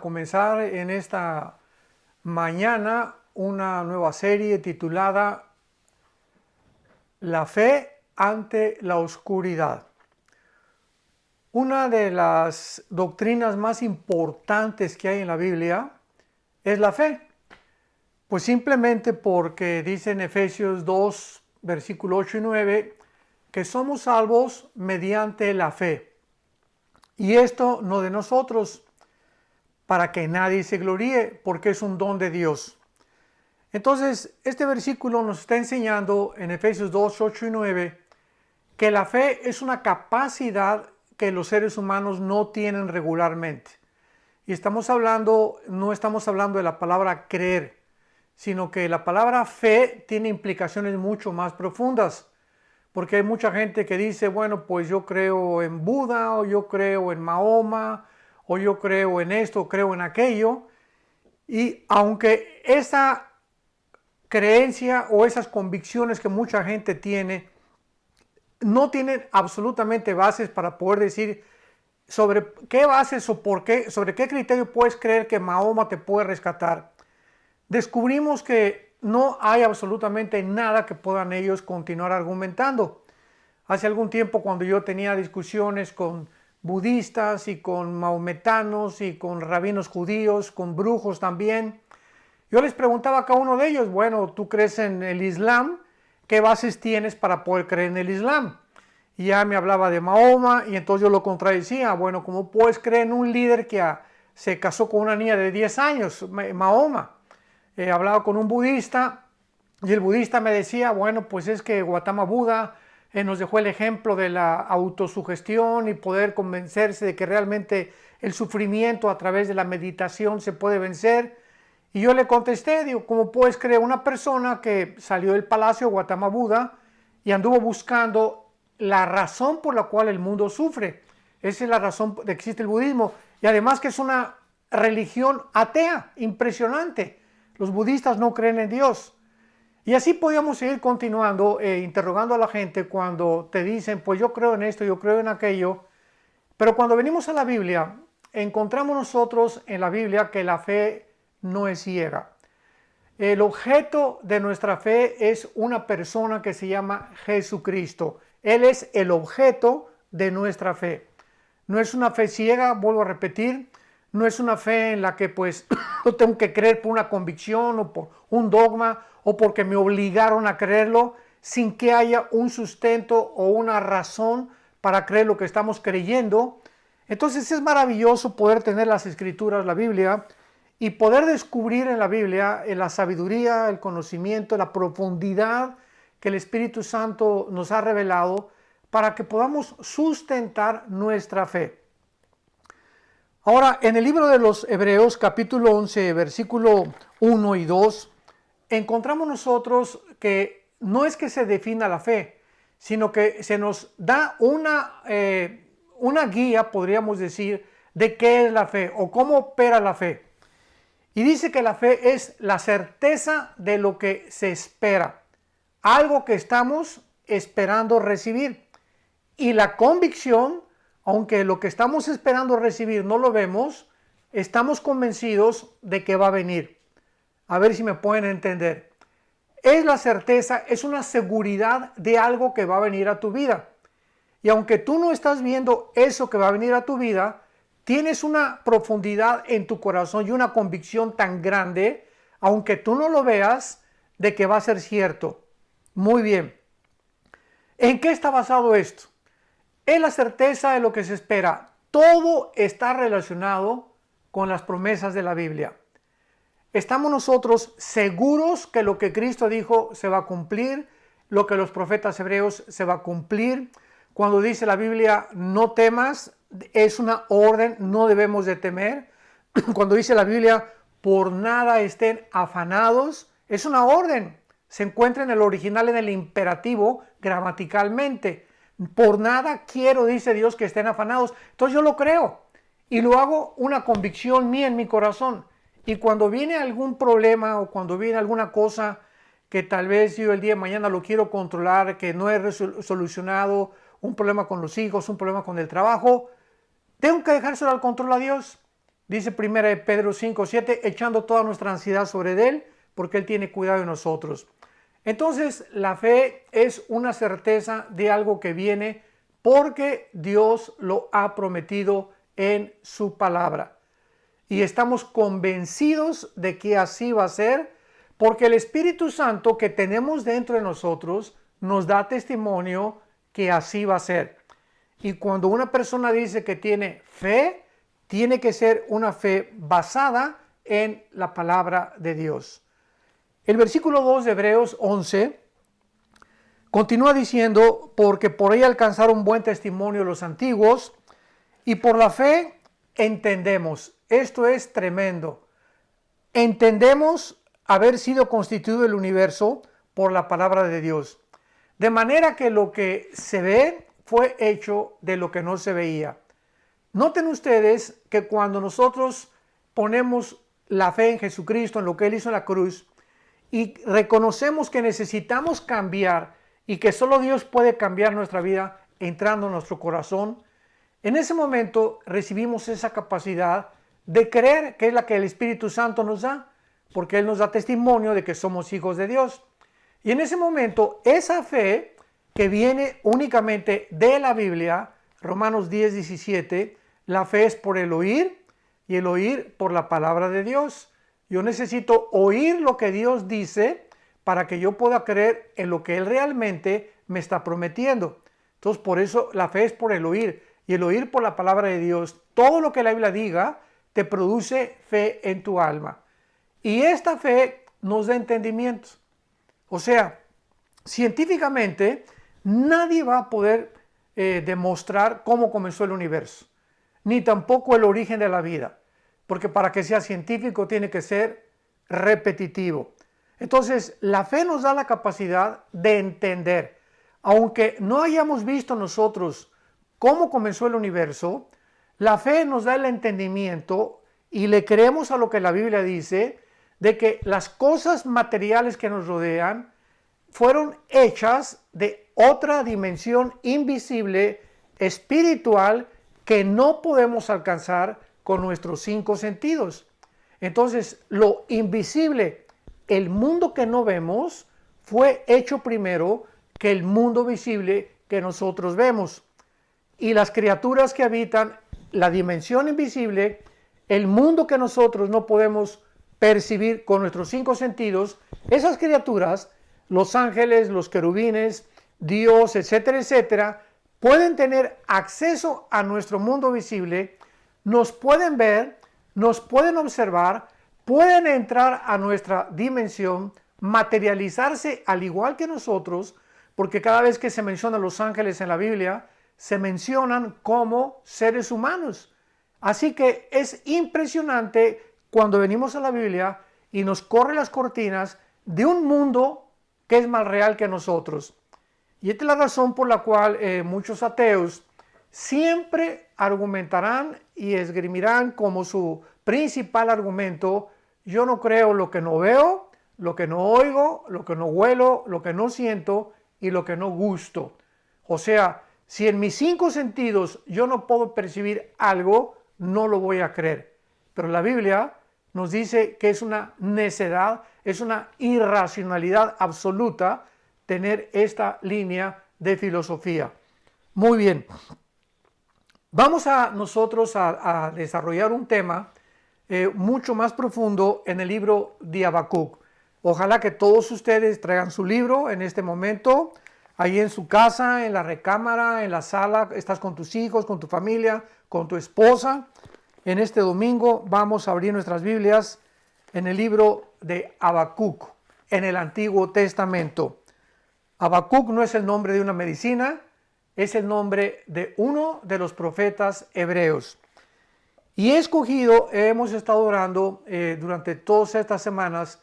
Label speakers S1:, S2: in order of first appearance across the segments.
S1: Comenzar en esta mañana una nueva serie titulada La fe ante la oscuridad. Una de las doctrinas más importantes que hay en la Biblia es la fe. Pues simplemente porque dice en Efesios 2, versículo 8 y 9, que somos salvos mediante la fe. Y esto no de nosotros, para que nadie se gloríe, porque es un don de Dios. Entonces, este versículo nos está enseñando en Efesios 2, 8 y 9, que la fe es una capacidad que los seres humanos no tienen regularmente. Y no estamos hablando de la palabra creer, sino que la palabra fe tiene implicaciones mucho más profundas. Porque hay mucha gente que dice, bueno, pues yo creo en Buda, o yo creo en Mahoma, o yo creo en esto, o creo en aquello. Y aunque esa creencia o esas convicciones que mucha gente tiene, no tienen absolutamente bases para poder decir sobre qué bases o por qué, sobre qué criterio puedes creer que Mahoma te puede rescatar, descubrimos que no hay absolutamente nada que puedan ellos continuar argumentando. Hace algún tiempo, cuando yo tenía discusiones con budistas y con mahometanos y con rabinos judíos, con brujos también, yo les preguntaba a cada uno de ellos, bueno, ¿tú crees en el Islam? ¿Qué bases tienes para poder creer en el Islam? Y ya me hablaba de Mahoma y entonces yo lo contradecía, bueno, ¿cómo puedes creer en un líder que se casó con una niña de 10 años, Mahoma? Hablaba con un budista y el budista me decía, bueno, pues es que Gautama Buda nos dejó el ejemplo de la autosugestión y poder convencerse de que realmente el sufrimiento a través de la meditación se puede vencer. Y yo le contesté, digo, ¿cómo puedes creer una persona que salió del palacio Gautama Buda y anduvo buscando la razón por la cual el mundo sufre? Esa es la razón de que existe el budismo. Y además que es una religión atea, impresionante. Los budistas no creen en Dios. Y así podíamos seguir continuando, interrogando a la gente cuando te dicen, pues yo creo en esto, yo creo en aquello. Pero cuando venimos a la Biblia, encontramos nosotros en la Biblia que la fe no es ciega. El objeto de nuestra fe es una persona que se llama Jesucristo. Él es el objeto de nuestra fe. No es una fe ciega, vuelvo a repetir, no es una fe en la que pues yo tengo que creer por una convicción o por un dogma o porque me obligaron a creerlo sin que haya un sustento o una razón para creer lo que estamos creyendo. Entonces es maravilloso poder tener las escrituras, la Biblia, y poder descubrir en la Biblia la sabiduría, el conocimiento, la profundidad que el Espíritu Santo nos ha revelado para que podamos sustentar nuestra fe. Ahora, en el libro de los Hebreos, capítulo 11, versículo 1 y 2, encontramos nosotros que no es que se defina la fe, sino que se nos da una guía, podríamos decir, de qué es la fe o cómo opera la fe. Y dice que la fe es la certeza de lo que se espera, algo que estamos esperando recibir. Y la convicción, aunque lo que estamos esperando recibir no lo vemos, estamos convencidos de que va a venir. A ver si me pueden entender. Es la certeza, es una seguridad de algo que va a venir a tu vida. Y aunque tú no estás viendo eso que va a venir a tu vida, tienes una profundidad en tu corazón y una convicción tan grande, aunque tú no lo veas, de que va a ser cierto. Muy bien. ¿En qué está basado esto? Es la certeza de lo que se espera. Todo está relacionado con las promesas de la Biblia. Estamos nosotros seguros que lo que Cristo dijo se va a cumplir, lo que los profetas hebreos se va a cumplir. Cuando dice la Biblia, no temas, es una orden, no debemos de temer. Cuando dice la Biblia, por nada estén afanados, es una orden. Se encuentra en el original en el imperativo gramaticalmente. Por nada quiero, dice Dios, que estén afanados. Entonces yo lo creo y lo hago una convicción mía en mi corazón. Y cuando viene algún problema o cuando viene alguna cosa que tal vez yo el día de mañana lo quiero controlar, que no he solucionado, un problema con los hijos, un problema con el trabajo, tengo que dejárselo al control a Dios Dice 1 Pedro 5:7, echando toda nuestra ansiedad sobre Él, porque Él tiene cuidado de nosotros. Entonces, la fe es una certeza de algo que viene porque Dios lo ha prometido en su palabra. Y estamos convencidos de que así va a ser, porque el Espíritu Santo que tenemos dentro de nosotros nos da testimonio que así va a ser. Y cuando una persona dice que tiene fe, tiene que ser una fe basada en la palabra de Dios. El versículo 2 de Hebreos 11 continúa diciendo, porque por ella alcanzaron buen testimonio los antiguos, y por la fe entendemos. Esto es tremendo. Entendemos haber sido constituido el universo por la palabra de Dios. De manera que lo que se ve fue hecho de lo que no se veía. Noten ustedes que cuando nosotros ponemos la fe en Jesucristo, en lo que Él hizo en la cruz, y reconocemos que necesitamos cambiar y que solo Dios puede cambiar nuestra vida entrando en nuestro corazón, en ese momento recibimos esa capacidad de creer, que es la que el Espíritu Santo nos da, porque Él nos da testimonio de que somos hijos de Dios. Y en ese momento, esa fe que viene únicamente de la Biblia, Romanos 10:17, la fe es por el oír y el oír por la palabra de Dios. Yo necesito oír lo que Dios dice para que yo pueda creer en lo que Él realmente me está prometiendo. Entonces, por eso la fe es por el oír y el oír por la palabra de Dios. Todo lo que la Biblia diga te produce fe en tu alma. Y esta fe nos da entendimiento. O sea, científicamente nadie va a poder demostrar cómo comenzó el universo, ni tampoco el origen de la vida, porque para que sea científico tiene que ser repetitivo. Entonces, la fe nos da la capacidad de entender, aunque no hayamos visto nosotros cómo comenzó el universo, la fe nos da el entendimiento y le creemos a lo que la Biblia dice, de que las cosas materiales que nos rodean fueron hechas de otra dimensión invisible, espiritual, que no podemos alcanzar con nuestros 5 sentidos. Entonces, lo invisible, el mundo que no vemos, fue hecho primero que el mundo visible que nosotros vemos. Y las criaturas que habitan la dimensión invisible, el mundo que nosotros no podemos percibir con nuestros 5 sentidos, esas criaturas, los ángeles, los querubines, Dios, etcétera, etcétera, pueden tener acceso a nuestro mundo visible, nos pueden ver, nos pueden observar, pueden entrar a nuestra dimensión, materializarse al igual que nosotros, porque cada vez que se mencionan los ángeles en la Biblia, se mencionan como seres humanos. Así que es impresionante cuando venimos a la Biblia y nos corre las cortinas de un mundo que es más real que nosotros. Y esta es la razón por la cual muchos ateos siempre argumentarán y esgrimirán como su principal argumento: yo no creo lo que no veo, lo que no oigo, lo que no huelo, lo que no siento y lo que no gusto. O sea, si en mis 5 sentidos yo no puedo percibir algo, no lo voy a creer. Pero la Biblia nos dice que es una necedad, es una irracionalidad absoluta tener esta línea de filosofía. Muy bien. Vamos a nosotros a desarrollar un tema mucho más profundo en el libro de Habacuc. Ojalá que todos ustedes traigan su libro en este momento, ahí en su casa, en la recámara, en la sala, estás con tus hijos, con tu familia, con tu esposa. En este domingo vamos a abrir nuestras Biblias en el libro de Habacuc, en el Antiguo Testamento. Habacuc no es el nombre de una medicina, es el nombre de uno de los profetas hebreos. Y he escogido, hemos estado orando durante todas estas semanas,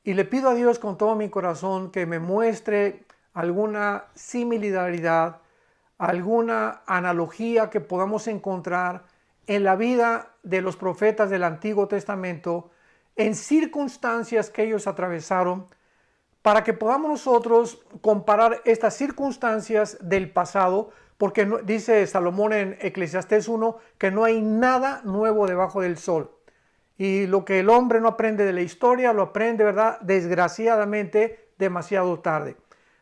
S1: y le pido a Dios con todo mi corazón que me muestre alguna similaridad, alguna analogía que podamos encontrar en la vida de los profetas del Antiguo Testamento, en circunstancias que ellos atravesaron, para que podamos nosotros comparar estas circunstancias del pasado porque dice Salomón en Eclesiastés 1 que no hay nada nuevo debajo del sol. Y lo que el hombre no aprende de la historia, lo aprende, ¿verdad?, desgraciadamente, demasiado tarde.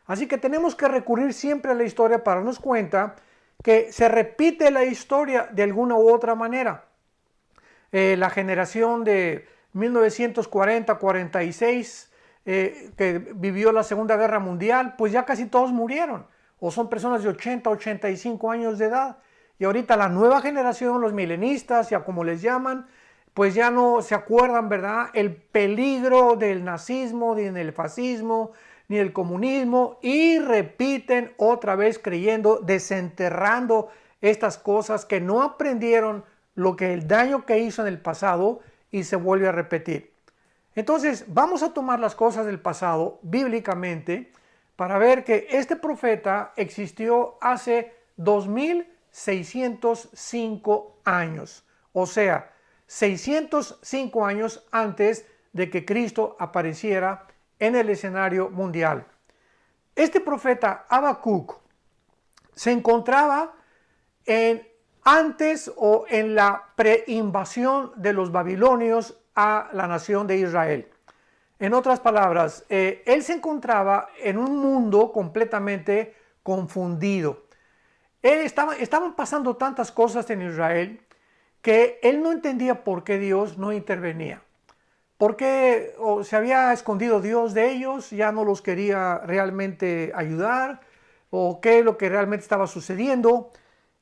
S1: Así que tenemos que recurrir siempre a la historia para darnos cuenta que se repite la historia de alguna u otra manera. La generación de 1940-46 que vivió la Segunda Guerra Mundial, pues ya casi todos murieron, o son personas de 80-85 años de edad. Y ahorita la nueva generación, los milenistas, ya como les llaman, pues ya no se acuerdan, ¿verdad?, el peligro del nazismo, ni del fascismo, ni del comunismo, y repiten otra vez creyendo, desenterrando estas cosas que no aprendieron lo que el daño que hizo en el pasado y se vuelve a repetir. Entonces vamos a tomar las cosas del pasado bíblicamente para ver que este profeta existió hace 2605 años, o sea, 605 años antes de que Cristo apareciera en el escenario mundial. Este profeta Habacuc se encontraba antes o en la preinvasión de los babilonios a la nación de Israel. En otras palabras, él se encontraba en un mundo completamente confundido. Estaban pasando tantas cosas en Israel que él no entendía por qué Dios no intervenía. ¿Por qué se había escondido Dios de ellos? ¿Ya no los quería realmente ayudar? ¿O qué es lo que realmente estaba sucediendo?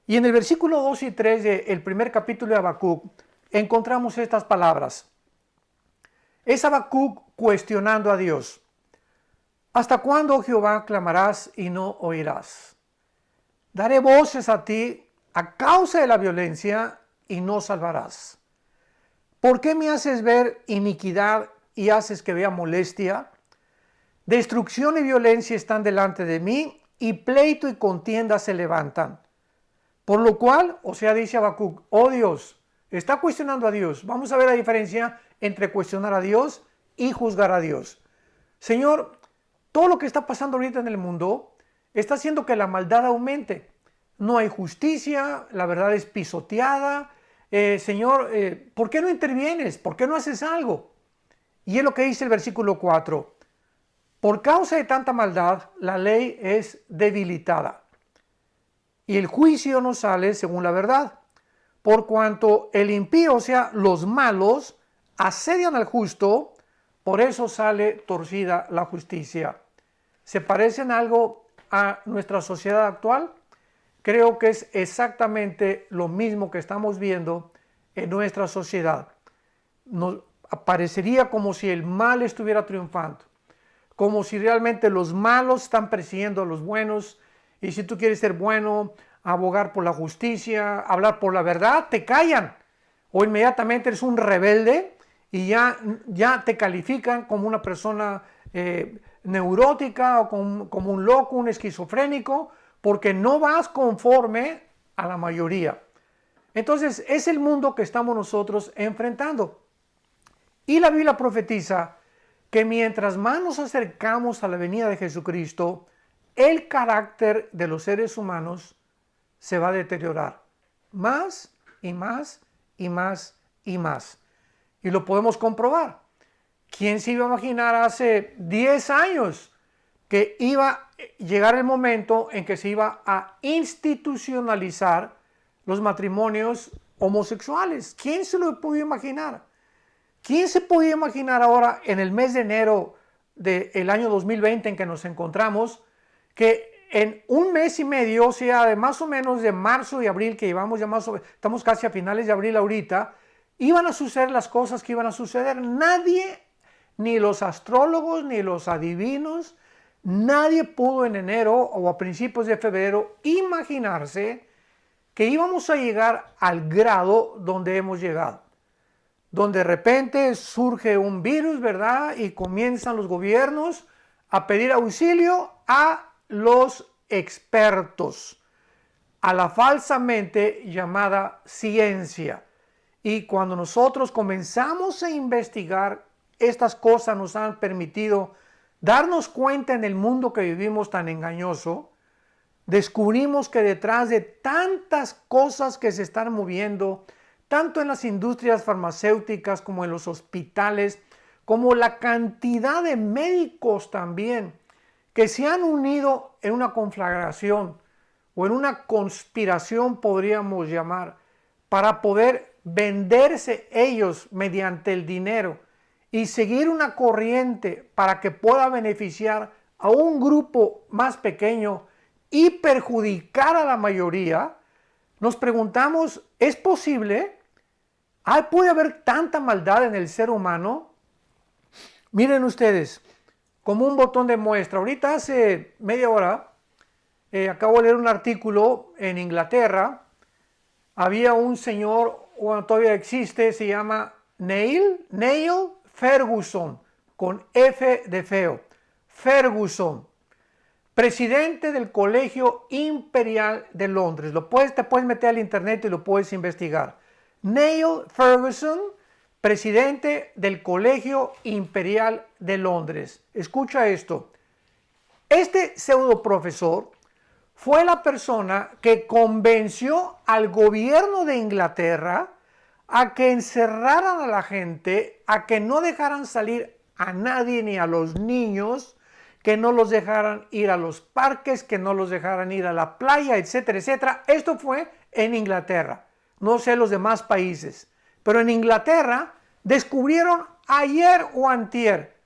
S1: Y en el versículo 2 y 3 del primer capítulo de Habacuc encontramos estas palabras. Es Habacuc cuestionando a Dios. ¿Hasta cuándo, oh Jehová, clamarás y no oirás? Daré voces a ti a causa de la violencia y no salvarás. ¿Por qué me haces ver iniquidad y haces que vea molestia? Destrucción y violencia están delante de mí, y pleito y contienda se levantan. Por lo cual, o sea, dice Habacuc, oh Dios, está cuestionando a Dios. Vamos a ver la diferencia entre cuestionar a Dios y juzgar a Dios. Señor, todo lo que está pasando ahorita en el mundo está haciendo que la maldad aumente. No hay justicia, la verdad es pisoteada. Señor, ¿por qué no intervienes? ¿Por qué no haces algo? Y es lo que dice el versículo 4. Por causa de tanta maldad, la ley es debilitada, y el juicio no sale según la verdad. Por cuanto el impío, o sea, los malos, asedian al justo, por eso sale torcida la justicia. ¿Se parecen algo a nuestra sociedad actual? Creo que es exactamente lo mismo que estamos viendo en nuestra sociedad. Nos parecería como si el mal estuviera triunfando, como si realmente los malos están persiguiendo a los buenos, y si tú quieres ser bueno, abogar por la justicia, hablar por la verdad, te callan, o inmediatamente eres un rebelde y ya te califican como una persona neurótica o como un loco, un esquizofrénico, porque no vas conforme a la mayoría. Entonces es el mundo que estamos nosotros enfrentando. Y la Biblia profetiza que mientras más nos acercamos a la venida de Jesucristo, el carácter de los seres humanos se va a deteriorar más y más y más y más. Y lo podemos comprobar. ¿Quién se iba a imaginar hace 10 años que iba a llegar el momento en que se iba a institucionalizar los matrimonios homosexuales? ¿Quién se lo podía imaginar? ¿Quién se podía imaginar ahora, en el mes de enero del año 2020 en que nos encontramos, que en un mes y medio, o sea, de más o menos de marzo y abril, que llevamos ya estamos casi a finales de abril ahorita, iban a suceder las cosas que iban a suceder? Nadie, ni los astrólogos, ni los adivinos, nadie pudo en enero o a principios de febrero imaginarse que íbamos a llegar al grado donde hemos llegado, donde de repente surge un virus, ¿verdad? Y comienzan los gobiernos a pedir auxilio a los expertos, a la falsamente llamada ciencia. Y cuando nosotros comenzamos a investigar, estas cosas nos han permitido darnos cuenta en el mundo que vivimos tan engañoso, descubrimos que detrás de tantas cosas que se están moviendo, tanto en las industrias farmacéuticas como en los hospitales, como la cantidad de médicos también, que se han unido en una conflagración o en una conspiración, podríamos llamar, para poder venderse ellos mediante el dinero y seguir una corriente para que pueda beneficiar a un grupo más pequeño y perjudicar a la mayoría, nos preguntamos, ¿es posible? ¿Puede haber tanta maldad en el ser humano? Miren ustedes, como un botón de muestra, ahorita hace media hora, acabo de leer un artículo en Inglaterra, había un señor, bueno, todavía existe, se llama Neil Ferguson, con F de feo, Ferguson, presidente del Colegio Imperial de Londres. Te puedes meter al internet y lo puedes investigar. Neil Ferguson, presidente del Colegio Imperial de Londres. Escucha esto. Este pseudo profesor fue la persona que convenció al gobierno de Inglaterra a que encerraran a la gente, a que no dejaran salir a nadie ni a los niños, que no los dejaran ir a los parques, que no los dejaran ir a la playa, etcétera, etcétera. Esto fue en Inglaterra, no sé los demás países, pero en Inglaterra descubrieron ayer o antier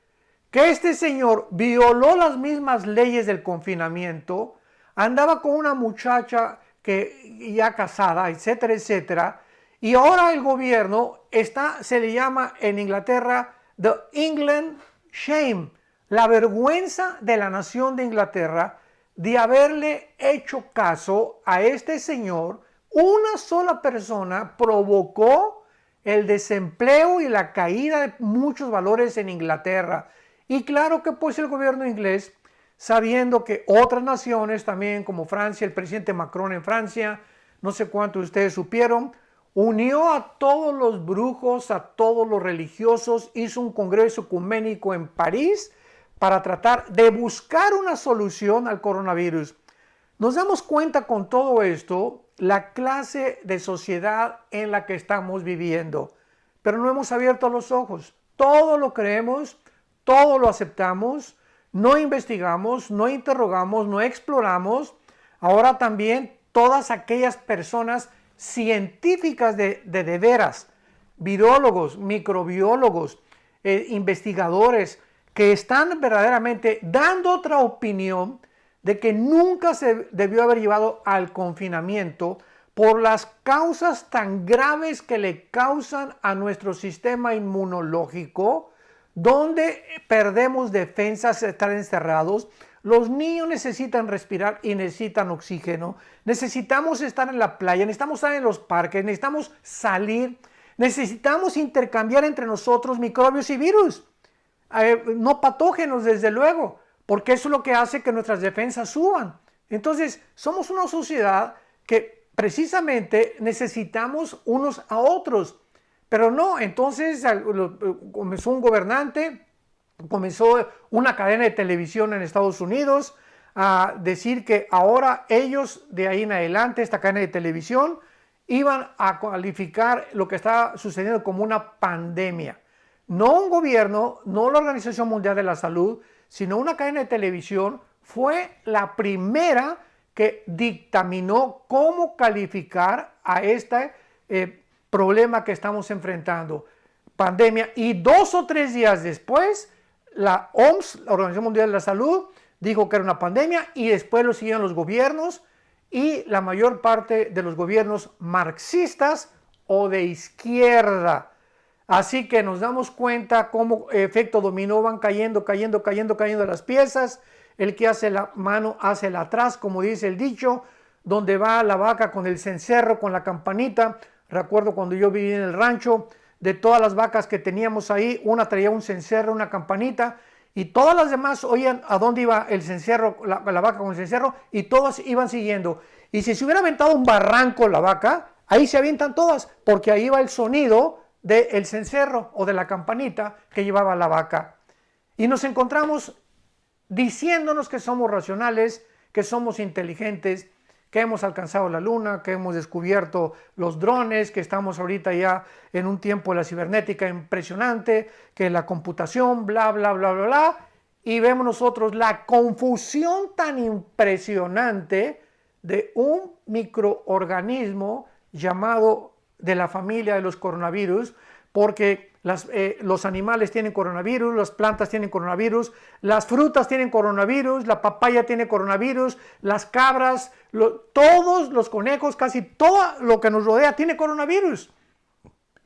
S1: que este señor violó las mismas leyes del confinamiento, andaba con una muchacha que ya casada, etcétera, etcétera, y ahora el gobierno se le llama en Inglaterra The England Shame, la vergüenza de la nación de Inglaterra de haberle hecho caso a este señor. Una sola persona provocó el desempleo y la caída de muchos valores en Inglaterra. Y claro que pues el gobierno inglés, sabiendo que otras naciones también como Francia, el presidente Macron en Francia, no sé cuántos de ustedes supieron, unió a todos los brujos, a todos los religiosos, hizo un congreso ecuménico en París para tratar de buscar una solución al coronavirus. Nos damos cuenta con todo esto la clase de sociedad en la que estamos viviendo, pero no hemos abierto los ojos. Todo lo creemos, todo lo aceptamos, no investigamos, no interrogamos, no exploramos. Ahora también todas aquellas personas científicas de veras, virólogos, microbiólogos, investigadores, que están verdaderamente dando otra opinión de que nunca se debió haber llevado al confinamiento por las causas tan graves que le causan a nuestro sistema inmunológico, donde perdemos defensas, estar encerrados. Los niños necesitan respirar y necesitan oxígeno. Necesitamos estar en la playa, necesitamos estar en los parques, necesitamos salir, necesitamos intercambiar entre nosotros microbios y virus. No patógenos, desde luego, porque eso es lo que hace que nuestras defensas suban. Entonces, somos una sociedad que precisamente necesitamos unos a otros, pero no. Entonces comenzó un gobernante, comenzó una cadena de televisión en Estados Unidos a decir que ahora ellos, de ahí en adelante, esta cadena de televisión, iban a calificar lo que estaba sucediendo como una pandemia. No un gobierno, no la Organización Mundial de la Salud, sino una cadena de televisión fue la primera que dictaminó cómo calificar a este problema que estamos enfrentando, pandemia. Y 2 o 3 días después, la OMS, la Organización Mundial de la Salud, dijo que era una pandemia, y después lo siguieron los gobiernos y la mayor parte de los gobiernos marxistas o de izquierda. Así que nos damos cuenta cómo efecto dominó van cayendo las piezas. El que hace la mano hace la atrás, como dice el dicho, donde va la vaca con el cencerro, con la campanita. Recuerdo cuando yo vivía en el rancho, de todas las vacas que teníamos ahí, una traía un cencerro, una campanita, y todas las demás oían a dónde iba el cencerro, la vaca con el cencerro, y todas iban siguiendo. Y si se hubiera aventado un barranco la vaca, ahí se avientan todas, porque ahí va el sonido del cencerro o de la campanita que llevaba la vaca. Y nos encontramos diciéndonos que somos racionales, que somos inteligentes, que hemos alcanzado la luna, que hemos descubierto los drones, que estamos ahorita ya en un tiempo de la cibernética impresionante, que la computación, bla, bla, bla, bla, bla, y vemos nosotros la confusión tan impresionante de un microorganismo llamado de la familia de los coronavirus, porque los animales tienen coronavirus, las plantas tienen coronavirus, las frutas tienen coronavirus, la papaya tiene coronavirus, las cabras, todos los conejos, casi todo lo que nos rodea tiene coronavirus.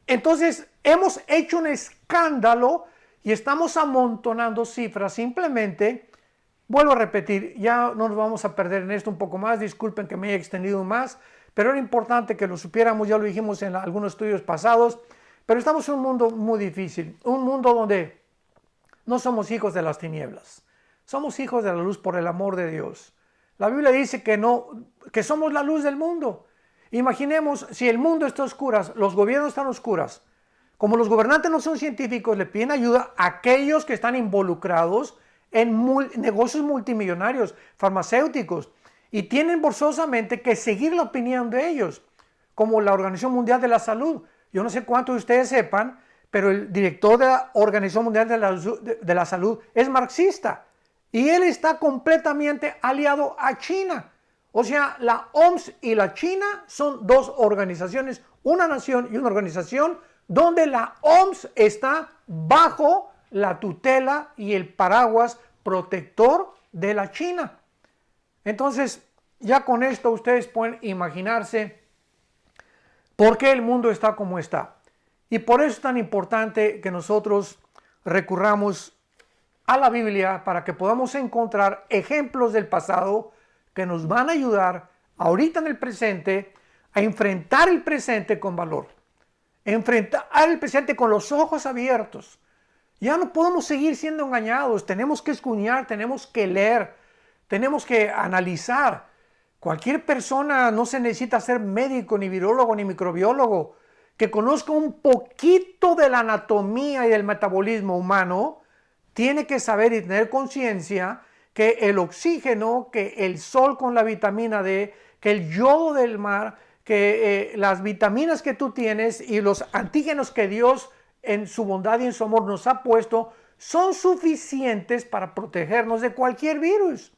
S1: Entonces hemos hecho un escándalo y estamos amontonando cifras. Simplemente, vuelvo a repetir, ya no nos vamos a perder en esto un poco más, disculpen que me haya extendido más, pero era importante que lo supiéramos, ya lo dijimos en algunos estudios pasados. Pero estamos en un mundo muy difícil, un mundo donde no somos hijos de las tinieblas, somos hijos de la luz por el amor de Dios. La Biblia dice que somos la luz del mundo. Imaginemos si el mundo está a oscuras, los gobiernos están a oscuras. Como los gobernantes no son científicos, le piden ayuda a aquellos que están involucrados en negocios multimillonarios, farmacéuticos, y tienen forzosamente que seguir la opinión de ellos, como la Organización Mundial de la Salud. Yo no sé cuántos de ustedes sepan, pero el director de la Organización Mundial de la Salud es marxista y él está completamente aliado a China. O sea, la OMS y la China son dos organizaciones, una nación y una organización donde la OMS está bajo la tutela y el paraguas protector de la China. Entonces, ya con esto ustedes pueden imaginarse ¿por qué el mundo está como está? Y por eso es tan importante que nosotros recurramos a la Biblia para que podamos encontrar ejemplos del pasado que nos van a ayudar ahorita en el presente a enfrentar el presente con valor. Enfrentar el presente con los ojos abiertos. Ya no podemos seguir siendo engañados, tenemos que escudriñar, tenemos que leer, tenemos que analizar. Cualquier persona no se necesita ser médico, ni virólogo, ni microbiólogo, que conozca un poquito de la anatomía y del metabolismo humano, tiene que saber y tener conciencia que el oxígeno, que el sol con la vitamina D, que el yodo del mar, que las vitaminas que tú tienes y los antígenos que Dios en su bondad y en su amor nos ha puesto, son suficientes para protegernos de cualquier virus.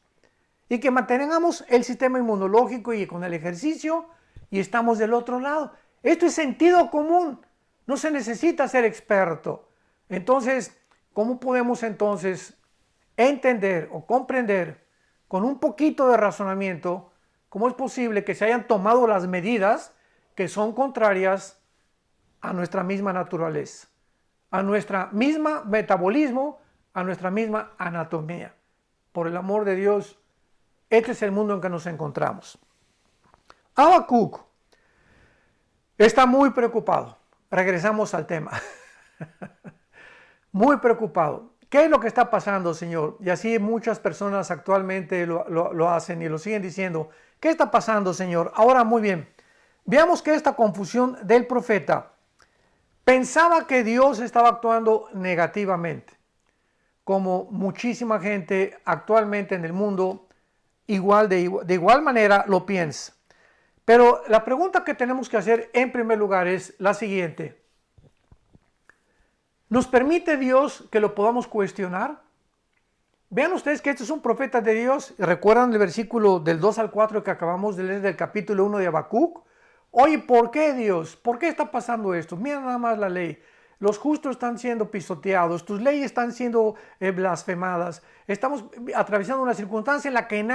S1: Y que mantengamos el sistema inmunológico y con el ejercicio y estamos del otro lado. Esto es sentido común, no se necesita ser experto. Entonces, ¿cómo podemos entonces entender o comprender con un poquito de razonamiento cómo es posible que se hayan tomado las medidas que son contrarias a nuestra misma naturaleza, a nuestra misma metabolismo, a nuestra misma anatomía? Por el amor de Dios, este es el mundo en que nos encontramos. Habacuc está muy preocupado. Regresamos al tema. Muy preocupado. ¿Qué es lo que está pasando, Señor? Y así muchas personas actualmente lo hacen y lo siguen diciendo. ¿Qué está pasando, Señor? Ahora, muy bien. Veamos que esta confusión del profeta pensaba que Dios estaba actuando negativamente, como muchísima gente actualmente en el mundo de igual manera lo piensa. Pero la pregunta que tenemos que hacer en primer lugar es la siguiente. ¿Nos permite Dios que lo podamos cuestionar? Vean ustedes que este es un profeta de Dios. ¿Recuerdan el versículo del 2 al 4 que acabamos de leer del capítulo 1 de Habacuc? Oye, ¿por qué Dios? ¿Por qué está pasando esto? Mira nada más la ley. Los justos están siendo pisoteados, tus leyes están siendo blasfemadas. Estamos atravesando una circunstancia en la que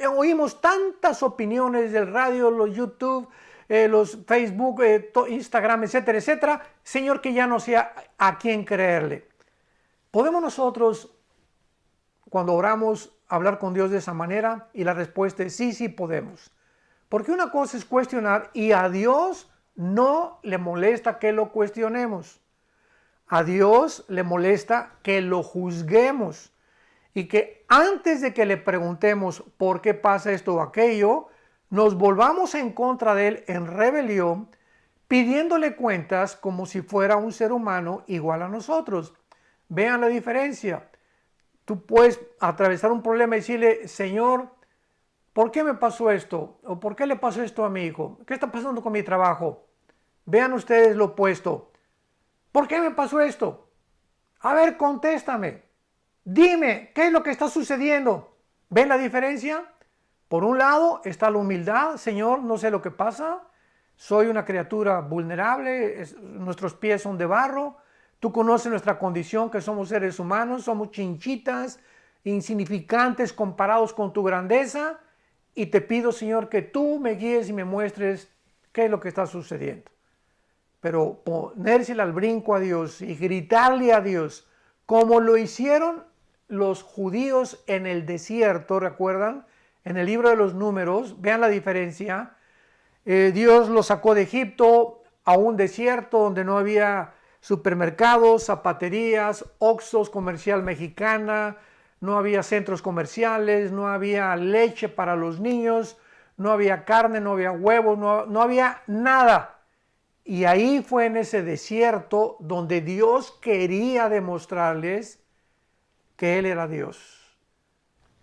S1: oímos tantas opiniones del radio, los YouTube, los Facebook, Instagram, etcétera, etcétera. Señor, que ya no sé a quién creerle. ¿Podemos nosotros, cuando oramos, hablar con Dios de esa manera? Y la respuesta es sí, sí podemos. Porque una cosa es cuestionar y a Dios no le molesta que lo cuestionemos. A Dios le molesta que lo juzguemos y que antes de que le preguntemos por qué pasa esto o aquello, nos volvamos en contra de Él en rebelión, pidiéndole cuentas como si fuera un ser humano igual a nosotros. Vean la diferencia. Tú puedes atravesar un problema y decirle, Señor, ¿por qué me pasó esto? ¿O por qué le pasó esto a mi hijo? ¿Qué está pasando con mi trabajo? Vean ustedes lo opuesto. ¿Por qué me pasó esto? A ver, contéstame. Dime, ¿qué es lo que está sucediendo? ¿Ven la diferencia? Por un lado está la humildad. Señor, no sé lo que pasa. Soy una criatura vulnerable. Nuestros pies son de barro. Tú conoces nuestra condición, que somos seres humanos. Somos chinchitas, insignificantes comparados con tu grandeza. Y te pido, Señor, que tú me guíes y me muestres qué es lo que está sucediendo. Pero ponérsela al brinco a Dios y gritarle a Dios, como lo hicieron los judíos en el desierto, ¿recuerdan? En el libro de los Números, vean la diferencia. Dios los sacó de Egipto a un desierto donde no había supermercados, zapaterías, Oxxos, Comercial Mexicana, no había centros comerciales, no había leche para los niños, no había carne, no había huevos, no había nada. Y ahí fue en ese desierto donde Dios quería demostrarles que Él era Dios.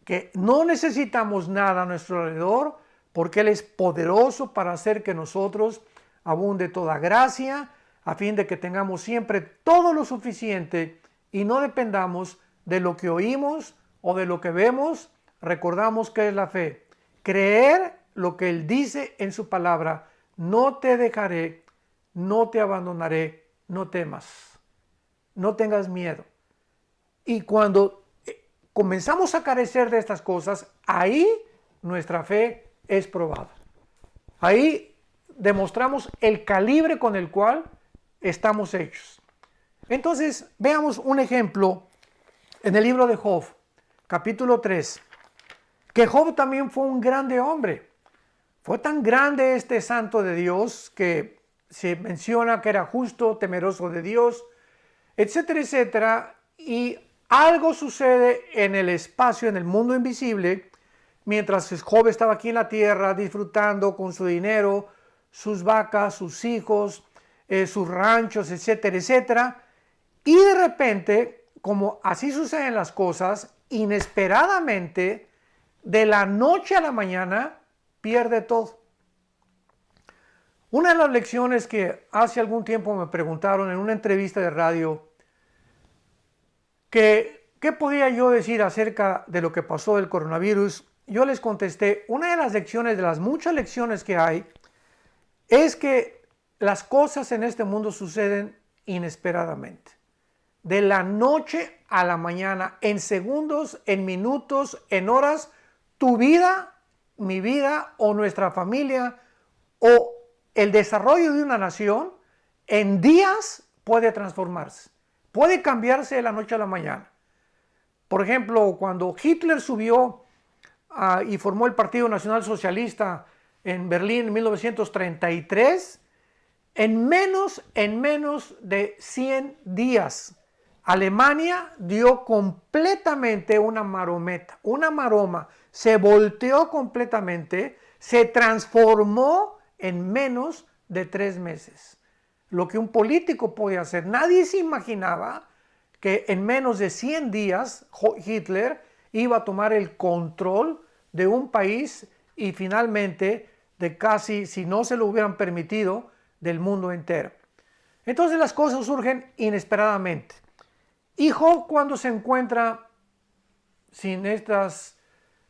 S1: Que no necesitamos nada a nuestro alrededor porque Él es poderoso para hacer que nosotros abunde toda gracia, a fin de que tengamos siempre todo lo suficiente y no dependamos de lo que oímos o de lo que vemos. Recordamos que es la fe. Creer lo que Él dice en su palabra. No te dejaré, no te abandonaré, no temas, no tengas miedo. Y cuando comenzamos a carecer de estas cosas, ahí nuestra fe es probada. Ahí demostramos el calibre con el cual estamos hechos. Entonces, veamos un ejemplo en el libro de Job, capítulo 3, que Job también fue un grande hombre. Fue tan grande este santo de Dios que se menciona que era justo, temeroso de Dios, etcétera, etcétera. Y algo sucede en el espacio, en el mundo invisible, mientras Job estaba aquí en la tierra disfrutando con su dinero, sus vacas, sus hijos, sus ranchos, etcétera, etcétera. Y de repente, como así suceden las cosas, inesperadamente, de la noche a la mañana, pierde todo. Una de las lecciones que hace algún tiempo me preguntaron en una entrevista de radio, que qué podía yo decir acerca de lo que pasó del coronavirus, yo les contesté, una de las lecciones, de las muchas lecciones que hay, es que las cosas en este mundo suceden inesperadamente. De la noche a la mañana, en segundos, en minutos, en horas, tu vida, mi vida o nuestra familia o el desarrollo de una nación en días puede transformarse, puede cambiarse de la noche a la mañana. Por ejemplo, cuando Hitler subió y formó el Partido Nacional Socialista en Berlín en 1933, en menos de 100 días, Alemania dio completamente una maroma, se volteó completamente, se transformó en menos de 3 meses. Lo que un político puede hacer. Nadie se imaginaba que en menos de 100 días Hitler iba a tomar el control de un país y finalmente de casi, si no se lo hubieran permitido, del mundo entero. Entonces las cosas surgen inesperadamente. Y Job, cuando se encuentra sin estas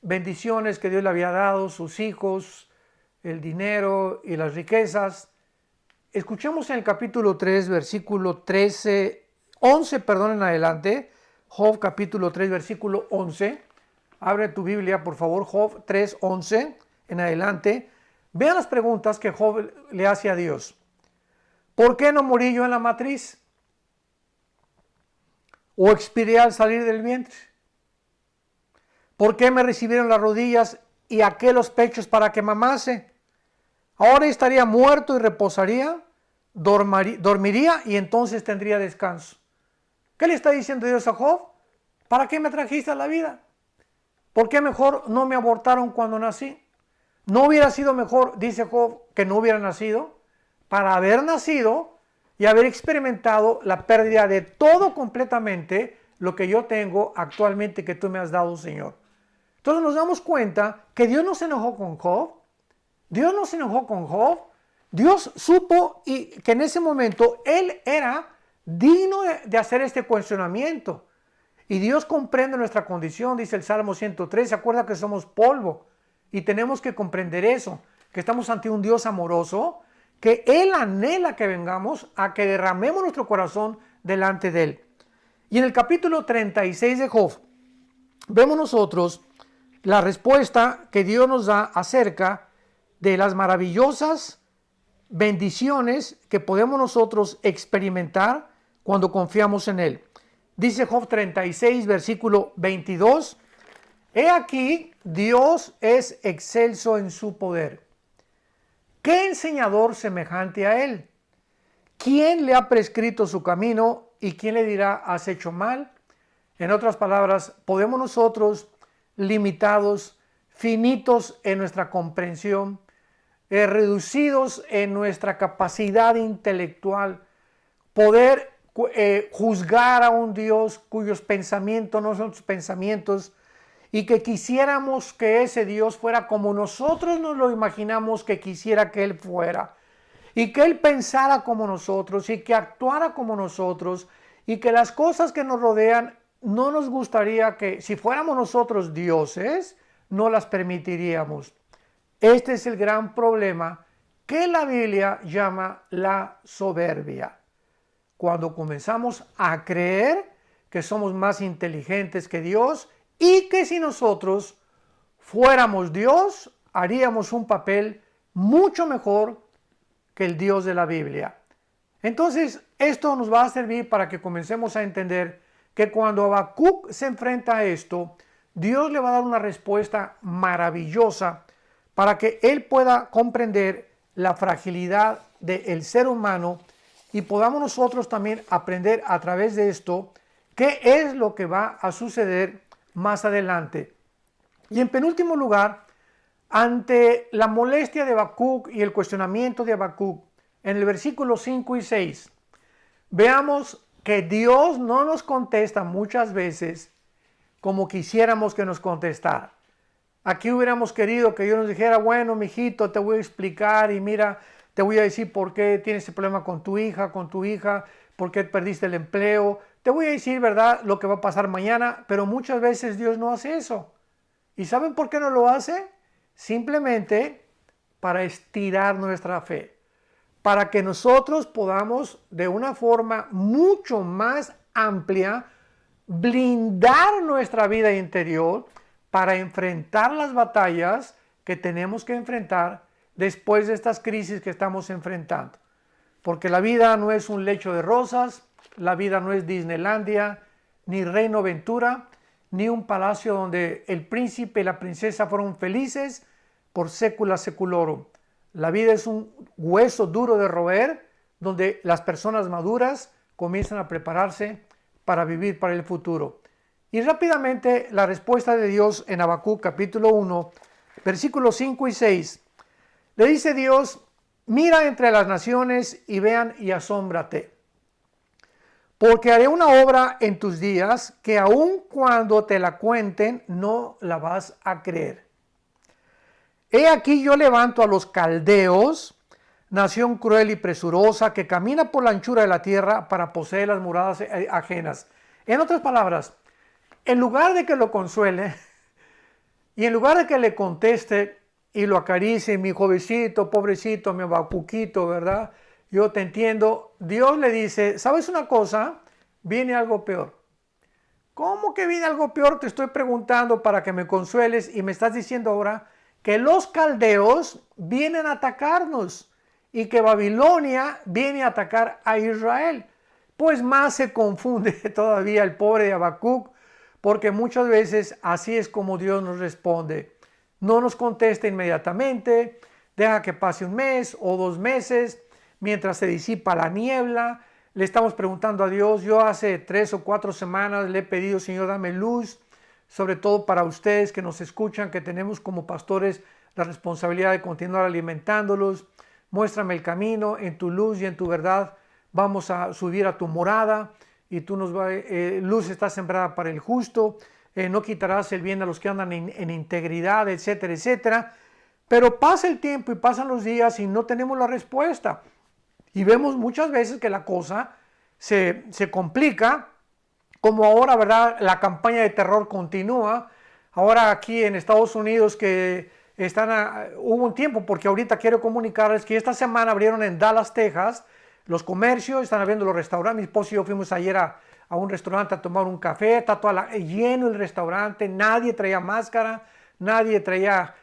S1: bendiciones que Dios le había dado, sus hijos, el dinero y las riquezas, escuchemos en el capítulo 3, versículo 11 en adelante, Job capítulo 3, versículo 11, abre tu Biblia por favor, Job 3, 11 en adelante, vean las preguntas que Job le hace a Dios. ¿Por qué no morí yo en la matriz? ¿O expiré al salir del vientre? ¿Por qué me recibieron las rodillas y aquel los pechos para que mamase? Ahora estaría muerto y reposaría, dormiría y entonces tendría descanso. ¿Qué le está diciendo Dios a Job? ¿Para qué me trajiste a la vida? ¿Por qué mejor no me abortaron cuando nací? ¿No hubiera sido mejor, dice Job, que no hubiera nacido? Para haber nacido y haber experimentado la pérdida de todo completamente lo que yo tengo actualmente que tú me has dado, Señor. Entonces nos damos cuenta que Dios no se enojó con Job. Dios no se enojó con Job. Dios supo que en ese momento él era digno de hacer este cuestionamiento. Y Dios comprende nuestra condición, dice el Salmo 103. Se acuerda que somos polvo y tenemos que comprender eso, que estamos ante un Dios amoroso, que Él anhela que vengamos a que derramemos nuestro corazón delante de Él. Y en el capítulo 36 de Job, vemos nosotros la respuesta que Dios nos da acerca de las maravillosas bendiciones que podemos nosotros experimentar cuando confiamos en Él. Dice Job 36, versículo 22, he aquí, Dios es excelso en su poder. ¿Qué enseñador semejante a Él? ¿Quién le ha prescrito su camino y quién le dirá, has hecho mal? En otras palabras, podemos nosotros, limitados, finitos en nuestra comprensión, reducidos en nuestra capacidad intelectual, poder juzgar a un Dios cuyos pensamientos no son sus pensamientos y que quisiéramos que ese Dios fuera como nosotros nos lo imaginamos que quisiera que Él fuera y que Él pensara como nosotros y que actuara como nosotros y que las cosas que nos rodean no nos gustaría que si fuéramos nosotros dioses no las permitiríamos. Este es el gran problema que la Biblia llama la soberbia. Cuando comenzamos a creer que somos más inteligentes que Dios y que si nosotros fuéramos Dios, haríamos un papel mucho mejor que el Dios de la Biblia. Entonces, esto nos va a servir para que comencemos a entender que cuando Habacuc se enfrenta a esto, Dios le va a dar una respuesta maravillosa para que él pueda comprender la fragilidad del ser humano y podamos nosotros también aprender a través de esto qué es lo que va a suceder más adelante. Y en penúltimo lugar, ante la molestia de Habacuc y el cuestionamiento de Habacuc, en el versículo 5 y 6, veamos que Dios no nos contesta muchas veces como quisiéramos que nos contestara. Aquí hubiéramos querido que Dios nos dijera, bueno, mijito, te voy a explicar y mira, te voy a decir por qué tienes ese problema con tu hija, por qué perdiste el empleo. Te voy a decir, ¿verdad?, lo que va a pasar mañana, pero muchas veces Dios no hace eso. ¿Y saben por qué no lo hace? Simplemente para estirar nuestra fe, para que nosotros podamos de una forma mucho más amplia blindar nuestra vida interior para enfrentar las batallas que tenemos que enfrentar después de estas crisis que estamos enfrentando. Porque la vida no es un lecho de rosas, la vida no es Disneylandia, ni Reino Ventura, ni un palacio donde el príncipe y la princesa fueron felices por sécula seculorum. La vida es un hueso duro de roer, donde las personas maduras comienzan a prepararse para vivir para el futuro. Y rápidamente la respuesta de Dios en Habacuc capítulo 1, versículos 5 y 6. Le dice Dios, mira entre las naciones y vean y asómbrate, porque haré una obra en tus días que aun cuando te la cuenten no la vas a creer. He aquí yo levanto a los caldeos, nación cruel y presurosa que camina por la anchura de la tierra para poseer las moradas ajenas. En otras palabras, en lugar de que lo consuele y en lugar de que le conteste y lo acaricie, mi jovencito, pobrecito, mi Habacuquito, ¿verdad? Yo te entiendo. Dios le dice, ¿sabes una cosa? Viene algo peor. ¿Cómo que viene algo peor? Te estoy preguntando para que me consueles y me estás diciendo ahora que los caldeos vienen a atacarnos y que Babilonia viene a atacar a Israel. Pues más se confunde todavía el pobre de Habacuc, porque muchas veces así es como Dios nos responde. No nos contesta inmediatamente, deja que pase un mes o 2 meses, mientras se disipa la niebla. Le estamos preguntando a Dios, yo hace 3 o 4 semanas le he pedido, Señor, dame luz, sobre todo para ustedes que nos escuchan, que tenemos como pastores la responsabilidad de continuar alimentándolos. Muéstrame el camino, en tu luz y en tu verdad vamos a subir a tu morada y tú luz está sembrada para el justo. no quitarás el bien a los que andan en integridad, etcétera, etcétera. Pero pasa el tiempo y pasan los días y no tenemos la respuesta. Y vemos muchas veces que la cosa se complica, como ahora, ¿verdad? La campaña de terror continúa. Ahora aquí en Estados Unidos que hubo un tiempo, porque ahorita quiero comunicarles que esta semana abrieron en Dallas, Texas, los comercios, están abriendo los restaurantes. Mi esposo y yo fuimos ayer a un restaurante a tomar un café, está lleno el restaurante, nadie traía máscara, nadie traía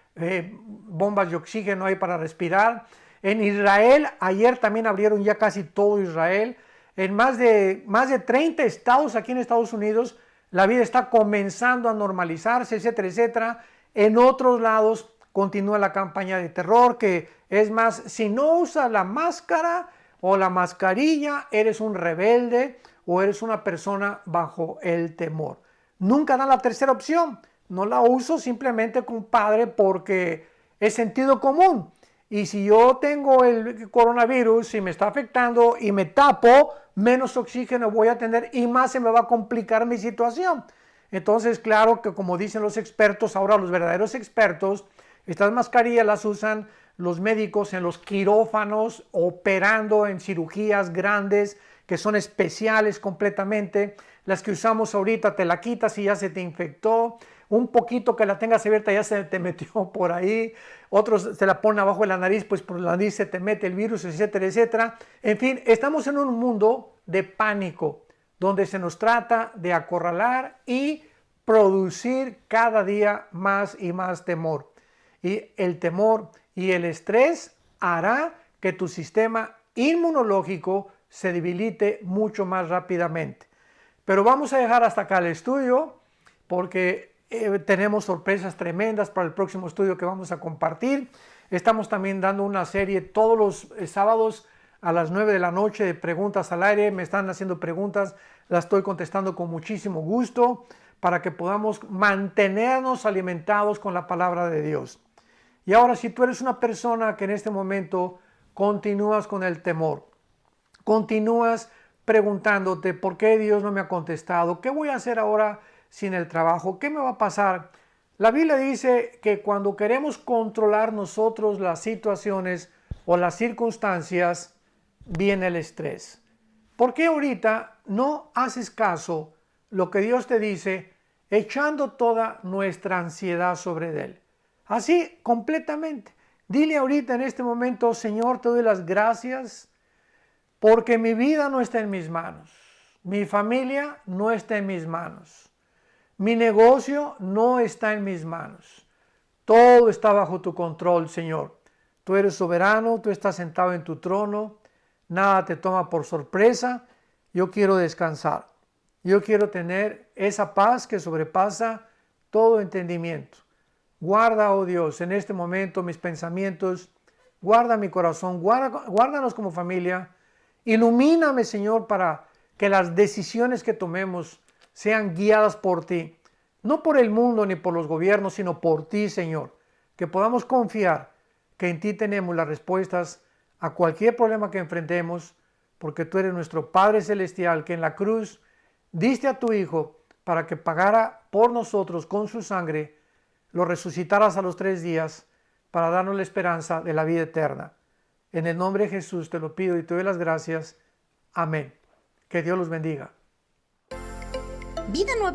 S1: bombas de oxígeno ahí para respirar. En Israel, ayer también abrieron ya casi todo Israel. En más de 30 estados aquí en Estados Unidos, la vida está comenzando a normalizarse, etcétera, etcétera. En otros lados continúa la campaña de terror, que es más, si no usas la máscara o la mascarilla, eres un rebelde o eres una persona bajo el temor. Nunca dan la tercera opción. No la uso simplemente, compadre, porque es sentido común. Y si yo tengo el coronavirus y me está afectando y me tapo, menos oxígeno voy a tener y más se me va a complicar mi situación. Entonces, claro que como dicen los expertos, ahora los verdaderos expertos, estas mascarillas las usan los médicos en los quirófanos, operando en cirugías grandes que son especiales completamente. Las que usamos ahorita te la quitas y ya se te infectó. Un poquito que la tengas abierta ya se te metió por ahí. Otros se la ponen abajo de la nariz, pues por la nariz se te mete el virus, etcétera, etcétera. En fin, estamos en un mundo de pánico, donde se nos trata de acorralar y producir cada día más y más temor. Y el temor y el estrés hará que tu sistema inmunológico se debilite mucho más rápidamente. Pero vamos a dejar hasta acá el estudio, porque tenemos sorpresas tremendas para el próximo estudio que vamos a compartir. Estamos también dando una serie todos los sábados a las 9 de la noche de preguntas al aire. Me están haciendo preguntas, las estoy contestando con muchísimo gusto para que podamos mantenernos alimentados con la palabra de Dios. Y ahora, si tú eres una persona que en este momento continúas con el temor, continúas preguntándote por qué Dios no me ha contestado, qué voy a hacer ahora sin el trabajo, qué me va a pasar. La Biblia dice que cuando queremos controlar nosotros las situaciones o las circunstancias, viene el estrés. ¿Por qué ahorita no haces caso lo que Dios te dice, echando toda nuestra ansiedad sobre Él? Así, completamente. Dile ahorita en este momento, Señor, te doy las gracias porque mi vida no está en mis manos. Mi familia no está en mis manos. Mi negocio no está en mis manos. Todo está bajo tu control, Señor. Tú eres soberano, tú estás sentado en tu trono. Nada te toma por sorpresa. Yo quiero descansar. Yo quiero tener esa paz que sobrepasa todo entendimiento. Guarda, oh Dios, en este momento mis pensamientos. Guarda mi corazón. Guárdanos como familia. Ilumíname, Señor, para que las decisiones que tomemos sean guiadas por ti. No por el mundo ni por los gobiernos, sino por ti, Señor. Que podamos confiar que en ti tenemos las respuestas a cualquier problema que enfrentemos, porque tú eres nuestro Padre Celestial, que en la cruz diste a tu Hijo para que pagara por nosotros con su sangre, lo resucitaras a los 3 días para darnos la esperanza de la vida eterna. En el nombre de Jesús te lo pido y te doy las gracias. Amén. Que Dios los bendiga.
S2: Vida Nueva